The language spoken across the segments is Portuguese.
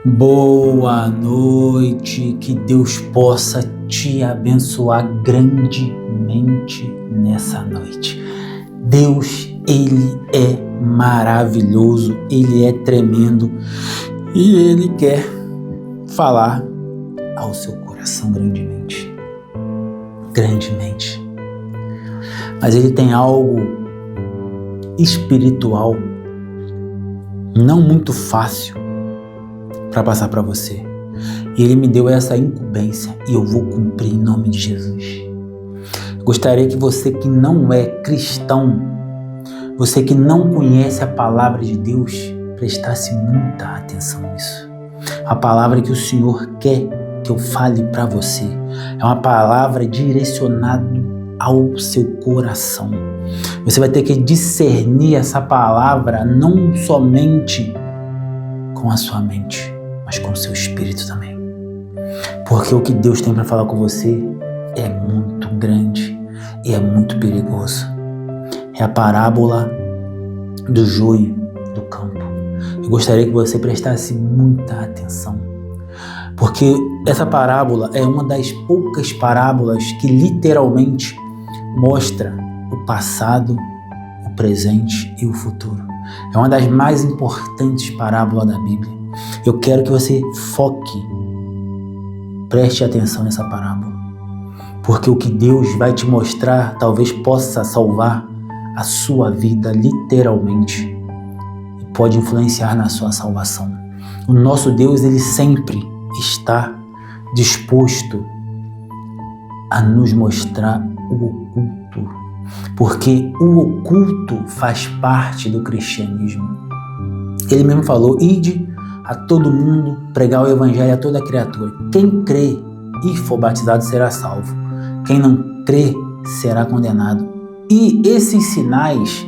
Boa noite, que Deus possa te abençoar grandemente nessa noite. Deus, Ele é maravilhoso, Ele é tremendo e Ele quer falar ao seu coração grandemente. Mas Ele tem algo espiritual, não muito fácil, para passar para você. E Ele me deu essa incumbência e eu vou cumprir em nome de Jesus. Gostaria que você que não é cristão, você que não conhece a palavra de Deus, prestasse muita atenção nisso. A palavra que o Senhor quer que eu fale para você é uma palavra direcionada ao seu coração. Você vai ter que discernir essa palavra não somente com a sua mente, mas com o seu espírito também. Porque o que Deus tem para falar com você é muito grande e é muito perigoso. É a parábola do joio do campo. Eu gostaria que você prestasse muita atenção, porque essa parábola é uma das poucas parábolas que literalmente mostra o passado, o presente e o futuro. É uma das mais importantes parábolas da Bíblia. Eu quero que você foque, preste atenção nessa parábola, porque o que Deus vai te mostrar talvez possa salvar a sua vida literalmente e pode influenciar na sua salvação. O nosso Deus, Ele sempre está disposto a nos mostrar o oculto, porque o oculto faz parte do cristianismo. Ele mesmo falou: ide a todo mundo, pregar o evangelho a toda criatura. Quem crê e for batizado será salvo. Quem não crê será condenado. E esses sinais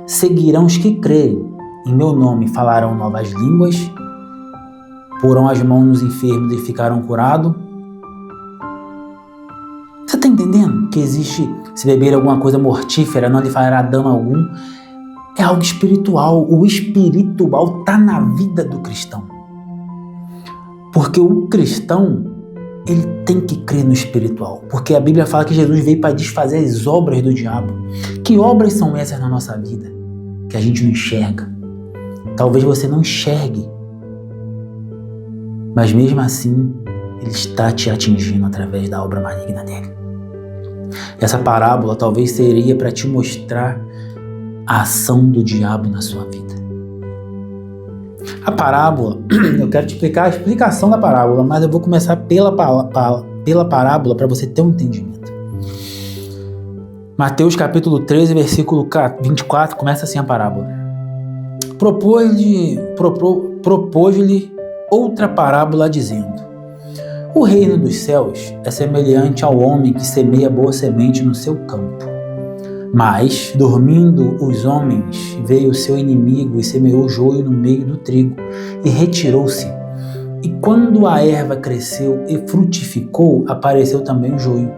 seguirão os que crerem. Em meu nome falarão novas línguas, porão as mãos nos enfermos e ficarão curados. Você está entendendo que existe, se beber alguma coisa mortífera, não lhe fará dano algum? É algo espiritual. O espiritual está na vida do cristão. Porque o cristão, ele tem que crer no espiritual. Porque a Bíblia fala que Jesus veio para desfazer as obras do diabo. Que obras são essas na nossa vida que a gente não enxerga? Talvez você não enxergue, mas mesmo assim, ele está te atingindo através da obra maligna dele. Essa parábola talvez seria para te mostrar a ação do diabo na sua vida. A parábola, eu quero te explicar a explicação da parábola, mas eu vou começar pela parábola para você ter um entendimento. Mateus capítulo 13, versículo 24, começa assim a parábola. Propôs-lhe outra parábola dizendo: o reino dos céus é semelhante ao homem que semeia boa semente no seu campo. Mas, dormindo os homens, veio o seu inimigo e semeou joio no meio do trigo e retirou-se. E quando a erva cresceu e frutificou, apareceu também o joio.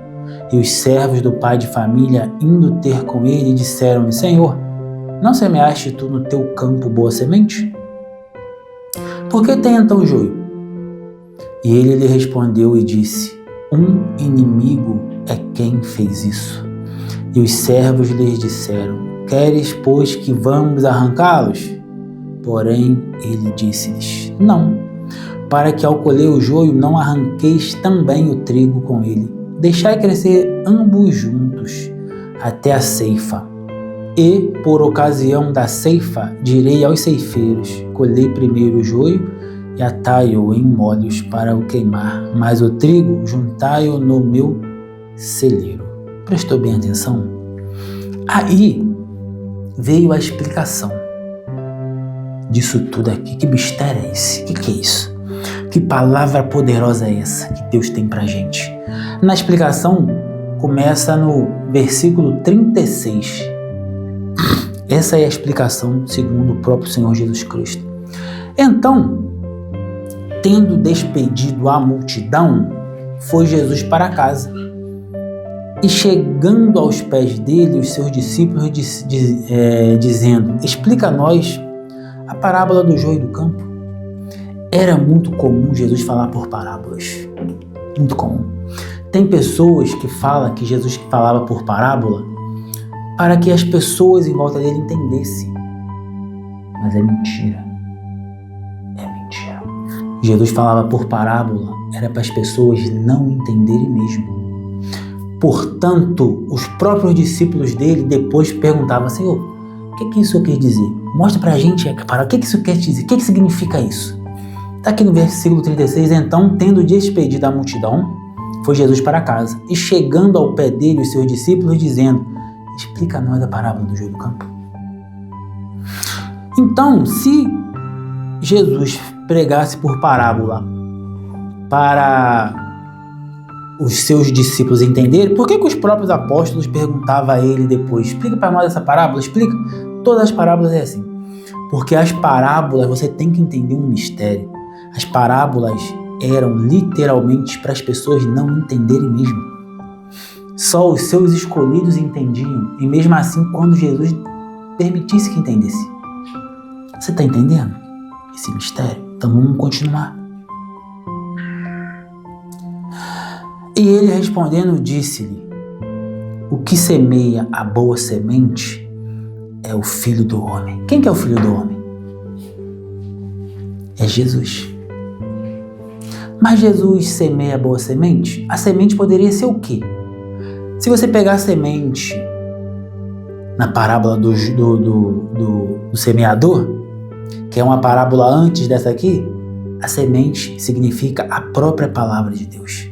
E os servos do pai de família, indo ter com ele, disseram-lhe: Senhor, não semeaste tu no teu campo boa semente? Por que tem então joio? E ele lhe respondeu e disse: um inimigo é quem fez isso. E os servos lhes disseram: queres, pois, que vamos arrancá-los? Porém, ele disse-lhes: não, para que ao colher o joio não arranqueis também o trigo com ele. Deixai crescer ambos juntos até a ceifa. E, por ocasião da ceifa, direi aos ceifeiros: colhei primeiro o joio e atai-o em molhos para o queimar, mas o trigo juntai-o no meu celeiro. Prestou bem atenção? Aí veio a explicação disso tudo aqui. Que mistério é esse? O que é isso? Que palavra poderosa é essa que Deus tem pra gente? Na explicação, começa no versículo 36. Essa é a explicação segundo o próprio Senhor Jesus Cristo. Então, tendo despedido a multidão, foi Jesus para casa. E chegando aos pés dele, os seus discípulos dizendo: explica a nós a parábola do joio do campo. Era muito comum Jesus falar por parábolas. Muito comum. Tem pessoas que falam que Jesus falava por parábola para que as pessoas em volta dele entendessem. Mas é mentira. É mentira. Jesus falava por parábola, era para as pessoas não entenderem mesmo. Portanto, os próprios discípulos dele depois perguntavam: Senhor, o que isso quer dizer? Mostra pra gente, o que isso quer dizer? O que significa isso? Está aqui no versículo 36. Então, tendo despedido a multidão, foi Jesus para casa, e chegando ao pé dele os seus discípulos, dizendo: explica a nós a parábola do joio do campo. Então, se Jesus pregasse por parábola para os seus discípulos entenderem, por que os próprios apóstolos perguntavam a ele depois: explica para nós essa parábola, explica? Todas as parábolas é assim. Porque as parábolas, você tem que entender um mistério. As parábolas eram literalmente para as pessoas não entenderem mesmo. Só os seus escolhidos entendiam, e mesmo assim, quando Jesus permitisse que entendesse. Você está entendendo esse mistério? Então vamos continuar. E ele respondendo disse-lhe: o que semeia a boa semente é o Filho do Homem. Quem que é o Filho do Homem? É Jesus. Mas Jesus semeia a boa semente? A semente poderia ser o quê? Se você pegar a semente na parábola do semeador, que é uma parábola antes dessa aqui, a semente significa a própria palavra de Deus.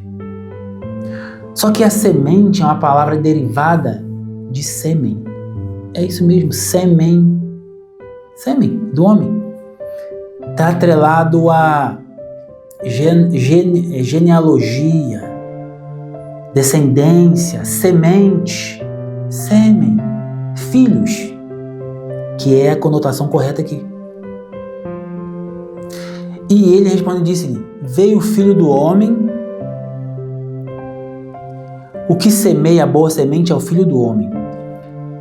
Só que a semente é uma palavra derivada de sêmen. É isso mesmo, sêmen. Sêmen do homem. Está atrelado a genealogia, descendência, semente, sêmen, filhos, que é a conotação correta aqui. E ele respondeu e disse-lhe: veio o Filho do Homem. O que semeia a boa semente é o Filho do Homem.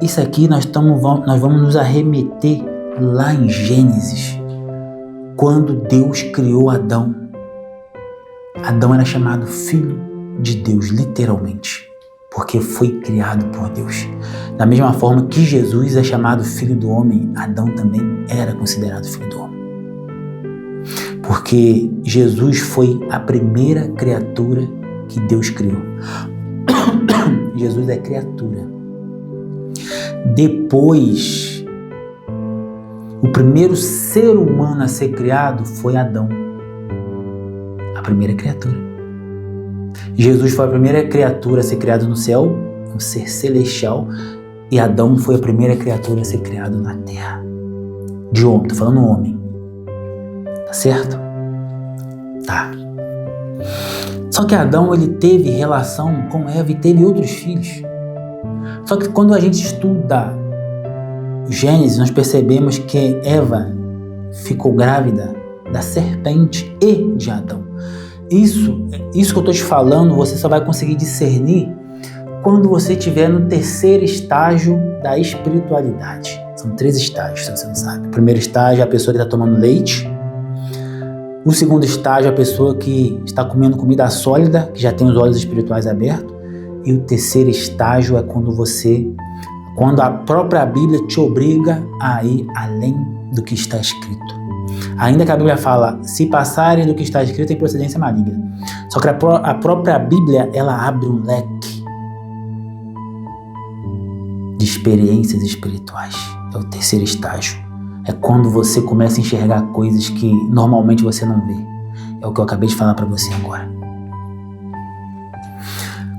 Isso aqui nós vamos nos arremeter lá em Gênesis, quando Deus criou Adão. Adão era chamado filho de Deus, literalmente, porque foi criado por Deus. Da mesma forma que Jesus é chamado filho do homem, Adão também era considerado filho do homem. Porque Jesus foi a primeira criatura que Deus criou. Jesus é criatura. Depois, o primeiro ser humano a ser criado foi Adão, a primeira criatura. Jesus foi a primeira criatura a ser criada no céu, um ser celestial, e Adão foi a primeira criatura a ser criada na terra. De homem, tô falando homem. Tá certo? Tá. Só que Adão, ele teve relação com Eva e teve outros filhos. Só que quando a gente estuda Gênesis, nós percebemos que Eva ficou grávida da serpente e de Adão. Isso que eu estou te falando, você só vai conseguir discernir quando você estiver no terceiro estágio da espiritualidade. São 3 estágios, se você não sabe. O primeiro estágio é a pessoa que está tomando leite. O segundo estágio é a pessoa que está comendo comida sólida, que já tem os olhos espirituais abertos. E o terceiro estágio é quando a própria Bíblia te obriga a ir além do que está escrito. Ainda que a Bíblia fala, se passarem do que está escrito em procedência maligna. Só que a própria Bíblia, ela abre um leque de experiências espirituais. É o terceiro estágio. É quando você começa a enxergar coisas que normalmente você não vê. É o que eu acabei de falar para você agora.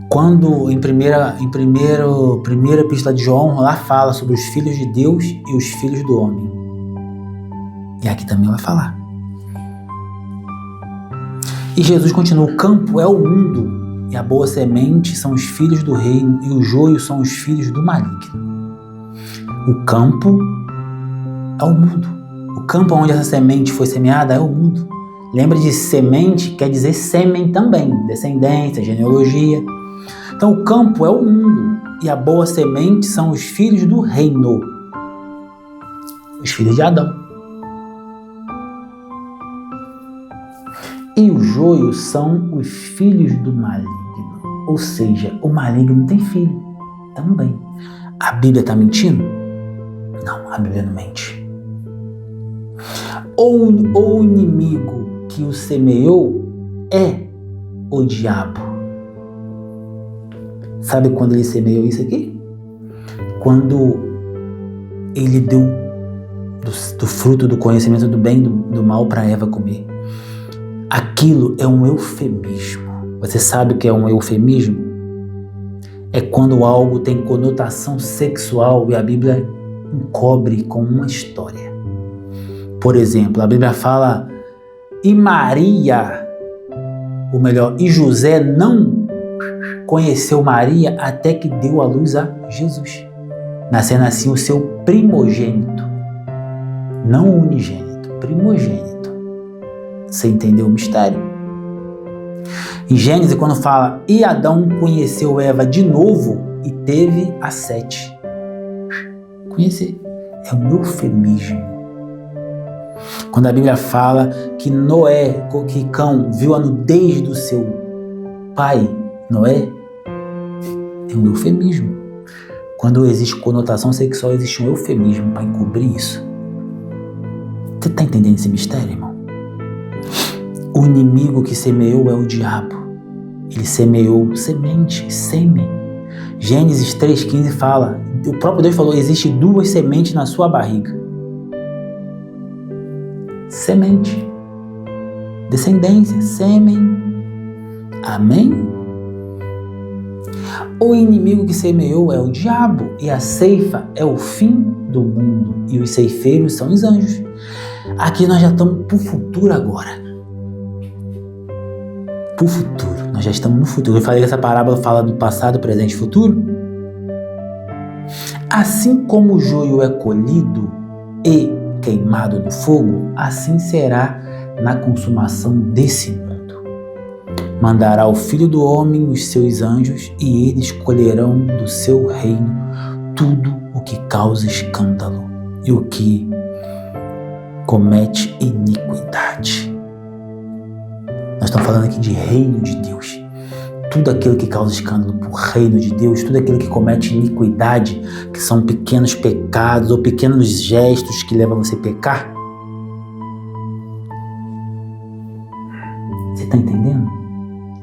Quando em primeira epístola de João, lá fala sobre os filhos de Deus e os filhos do homem. E aqui também vai falar. E Jesus continua: o campo é o mundo, e a boa semente são os filhos do reino, e o joio são os filhos do maligno. O campo é o mundo. O campo onde essa semente foi semeada é o mundo. Lembra de semente, quer dizer sêmen também, descendência, genealogia. Então o campo é o mundo, e a boa semente são os filhos do reino, os filhos de Adão. e o joio são os filhos do maligno. Ou seja, o maligno tem filho também. A Bíblia está mentindo? Não, a Bíblia não mente. Ou o inimigo que o semeou é o diabo. Sabe quando ele semeou isso aqui? Quando ele deu do fruto do conhecimento do bem e do mal para Eva comer. Aquilo é um eufemismo. Você sabe o que é um eufemismo? É quando algo tem conotação sexual e a Bíblia encobre com uma história. Por exemplo, a Bíblia fala, e Maria, ou melhor, e José não conheceu Maria até que deu à luz a Jesus, nascendo assim o seu primogênito, não unigênito, primogênito. Você entendeu o mistério? Em Gênesis, quando fala, e Adão conheceu Eva de novo e teve a Sete. Conhecer é um eufemismo. Quando a Bíblia fala que que Cão viu a nudez do seu pai, Noé, é um eufemismo. Quando existe conotação sexual, existe um eufemismo para encobrir isso. Você está entendendo esse mistério, irmão? O inimigo que semeou é o diabo. Ele semeou semente, sêmen. Gênesis 3,15 fala, o próprio Deus falou, existe 2 sementes na sua barriga. Semente. Descendência, sêmen. Amém? O inimigo que semeou é o diabo, e a ceifa é o fim do mundo, e os ceifeiros são os anjos. Aqui nós já estamos para o futuro agora. Para o futuro, nós já estamos no futuro. Eu falei que essa parábola fala do passado, presente e futuro. Assim como o joio é colhido e queimado no fogo, assim será na consumação desse mundo. Mandará o Filho do Homem os seus anjos, e eles colherão do seu reino tudo o que causa escândalo e o que comete iniquidade. Nós estamos falando aqui de reino de Deus. Tudo aquilo que causa escândalo para o reino de Deus, tudo aquilo que comete iniquidade, que são pequenos pecados ou pequenos gestos que levam você a pecar. Você está entendendo?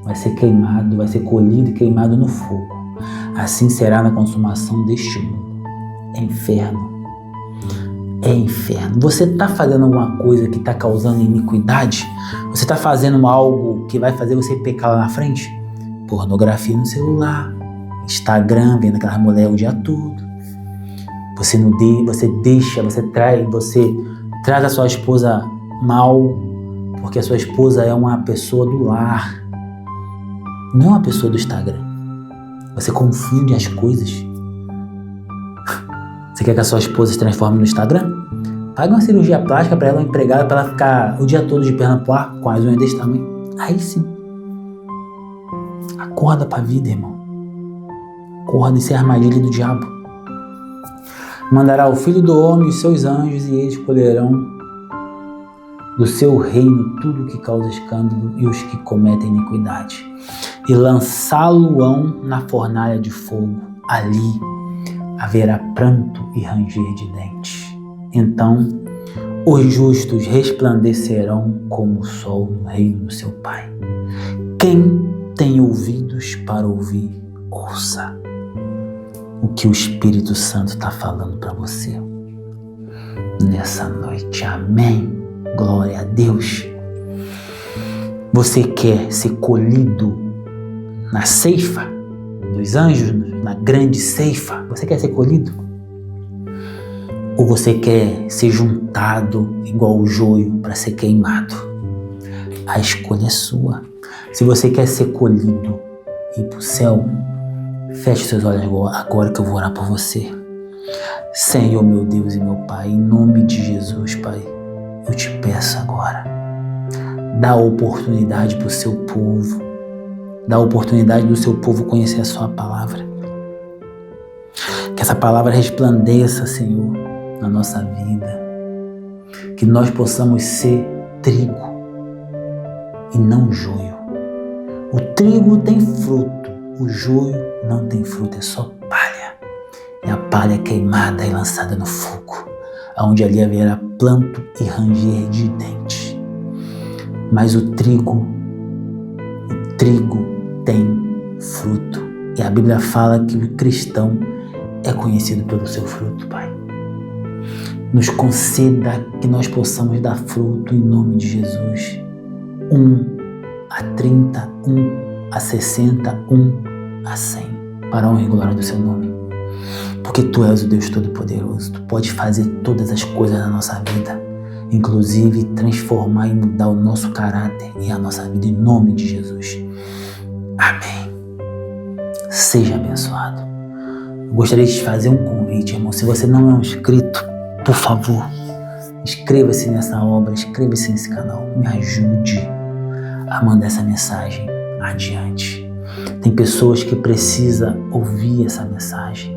Vai ser queimado, vai ser colhido e queimado no fogo. Assim será na consumação deste mundo. É inferno. É inferno. Você está fazendo alguma coisa que está causando iniquidade? Você está fazendo algo que vai fazer você pecar lá na frente? Pornografia no celular, Instagram, vendo aquela mulher o dia todo. Você traz a sua esposa mal, porque a sua esposa é uma pessoa do lar, não é uma pessoa do Instagram. Você confunde as coisas. Você quer que a sua esposa se transforme no Instagram? Paga uma cirurgia plástica para ela, uma empregada, para ela ficar o dia todo de perna pro ar, com as unhas desse tamanho. Aí sim. Acorda pra vida, irmão. Acorda, isso é a armadilha do diabo. Mandará o Filho do Homem e os seus anjos, e eles colherão do seu reino tudo que causa escândalo e os que cometem iniquidade. E lançá-lo-ão na fornalha de fogo. Ali haverá pranto e ranger de dentes. Então os justos resplandecerão como o sol no reino do seu Pai. Quem tem ouvidos para ouvir, ouça o que o Espírito Santo está falando para você nessa noite. Amém. Glória a Deus. Você quer ser colhido na ceifa dos anjos, na grande ceifa? Você quer ser colhido? Ou você quer ser juntado igual o joio para ser queimado? A escolha é sua. Se você quer ser colhido e ir para o céu, feche seus olhos agora que eu vou orar por você. Senhor, meu Deus e meu Pai, em nome de Jesus, Pai, eu te peço agora, dá oportunidade para o seu povo, dá oportunidade do seu povo conhecer a sua palavra. Que essa palavra resplandeça, Senhor, na nossa vida. Que nós possamos ser trigo e não joio. O trigo tem fruto, o joio não tem fruto, é só palha. É a palha queimada e lançada no fogo, onde ali haverá planto e ranger de dentes. Mas o trigo tem fruto. E a Bíblia fala que o cristão é conhecido pelo seu fruto, Pai. Nos conceda que nós possamos dar fruto em nome de Jesus. 1 a 30, 1 a 60, 1 a 100. Para a honra e glória do seu nome. Porque Tu és o Deus Todo-Poderoso. Tu pode fazer todas as coisas na nossa vida. Inclusive transformar e mudar o nosso caráter e a nossa vida em nome de Jesus. Amém. Seja abençoado. Eu gostaria de te fazer um convite, irmão. Se você não é um inscrito, por favor, inscreva-se nessa obra, inscreva-se nesse canal. Me ajude a mandar essa mensagem adiante. Tem pessoas que precisam ouvir essa mensagem.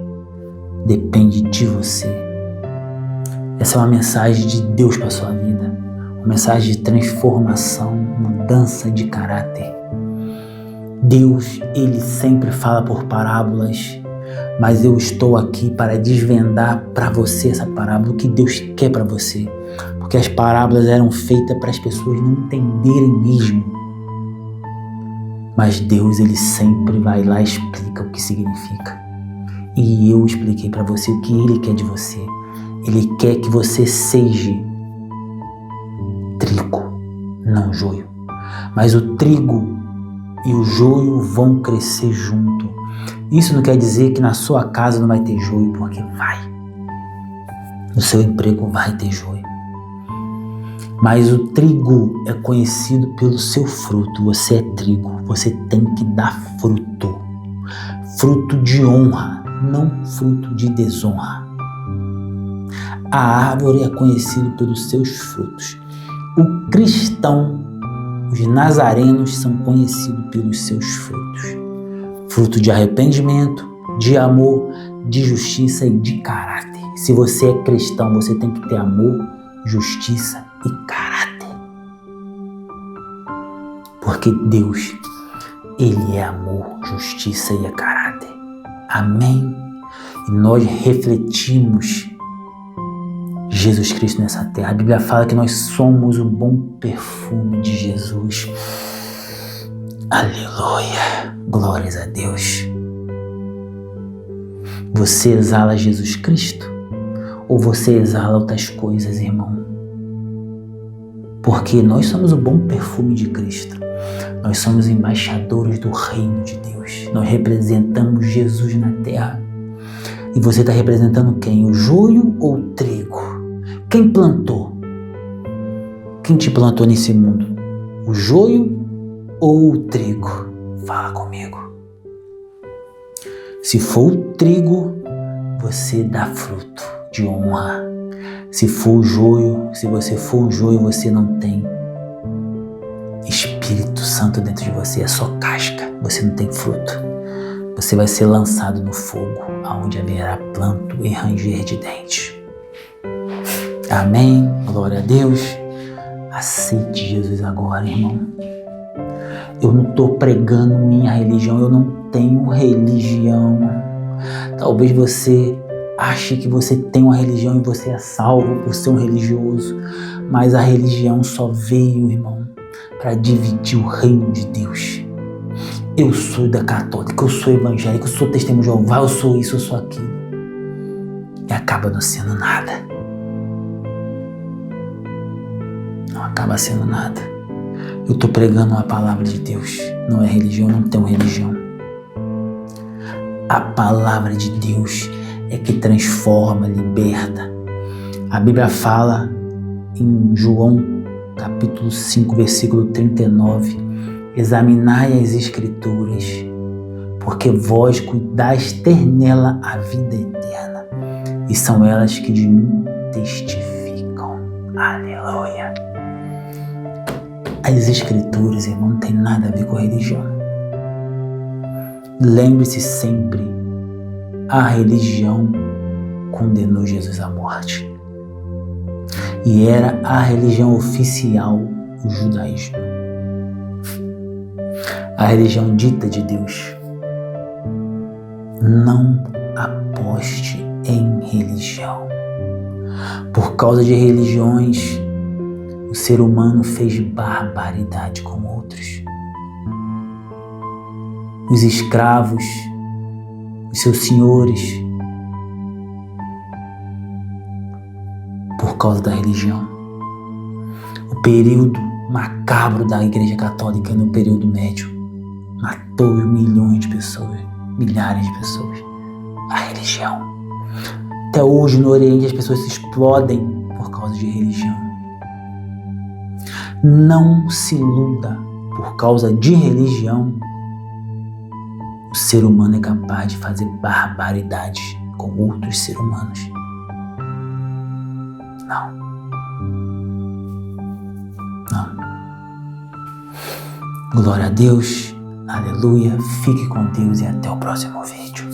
Depende de você. Essa é uma mensagem de Deus para a sua vida. Uma mensagem de transformação, mudança de caráter. Deus, Ele sempre fala por parábolas, mas eu estou aqui para desvendar para você essa parábola, o que Deus quer para você. Porque as parábolas eram feitas para as pessoas não entenderem mesmo. Mas Deus, Ele sempre vai lá e explica o que significa. E eu expliquei para você o que Ele quer de você. Ele quer que você seja trigo, não joio. Mas o trigo e o joio vão crescer junto. Isso não quer dizer que na sua casa não vai ter joio, porque vai. No seu emprego vai ter joio. Mas o trigo é conhecido pelo seu fruto. Você é trigo, você tem que dar fruto. Fruto de honra, não fruto de desonra. A árvore é conhecida pelos seus frutos. O cristão, os nazarenos são conhecidos pelos seus frutos. Fruto de arrependimento, de amor, de justiça e de caráter. Se você é cristão, você tem que ter amor, justiça e caráter. Porque Deus, Ele é amor, justiça e caráter. Amém? E nós refletimos Jesus Cristo nessa terra. A Bíblia fala que nós somos o bom perfume de Jesus. Aleluia! Glórias a Deus. Você exala Jesus Cristo? Ou você exala outras coisas, irmão? Porque nós somos o bom perfume de Cristo. Nós somos embaixadores do reino de Deus. Nós representamos Jesus na terra. E você está representando quem? O joio ou o trigo? Quem plantou? Quem te plantou nesse mundo? O joio ou o trigo? Fala comigo. Se for o trigo, você dá fruto de honra. Se for o joio, se você for o joio, você não tem Espírito Santo dentro de você, é só casca, você não tem fruto. Você vai ser lançado no fogo, aonde haverá planto e ranger de dentes. Amém, glória a Deus. Aceite Jesus agora, irmão. Eu não estou pregando minha religião, eu não tenho religião. Talvez você ache que você tem uma religião e você é salvo por ser um religioso, mas a religião só veio, irmão, para dividir o reino de Deus. Eu sou da católica, eu sou evangélico, eu sou testemunho de Jeová, eu sou isso, eu sou aquilo. E acaba não sendo nada. Não acaba sendo nada. Eu estou pregando uma palavra de Deus. Não é religião, não tenho religião. A palavra de Deus é que transforma, liberta. A Bíblia fala em João capítulo 5, versículo 39. Examinai as Escrituras, porque vós cuidais ter nela a vida eterna, e são elas que de mim testificam. Aleluia. As Escrituras, irmão, não tem nada a ver com a religião. Lembre-se sempre, a religião condenou Jesus à morte. E era a religião oficial, o judaísmo. a religião dita de Deus. Não aposte em religião. Por causa de religiões, o ser humano fez barbaridade com outros. Os escravos, os seus senhores, por causa da religião. O período macabro da Igreja Católica no período médio matou milhões de pessoas, milhares de pessoas. A religião. Até hoje no Oriente as pessoas se explodem por causa de religião. Não se iluda por causa de religião. O ser humano é capaz de fazer barbaridades com outros seres humanos. Não. Glória a Deus. Aleluia. Fique com Deus e até o próximo vídeo.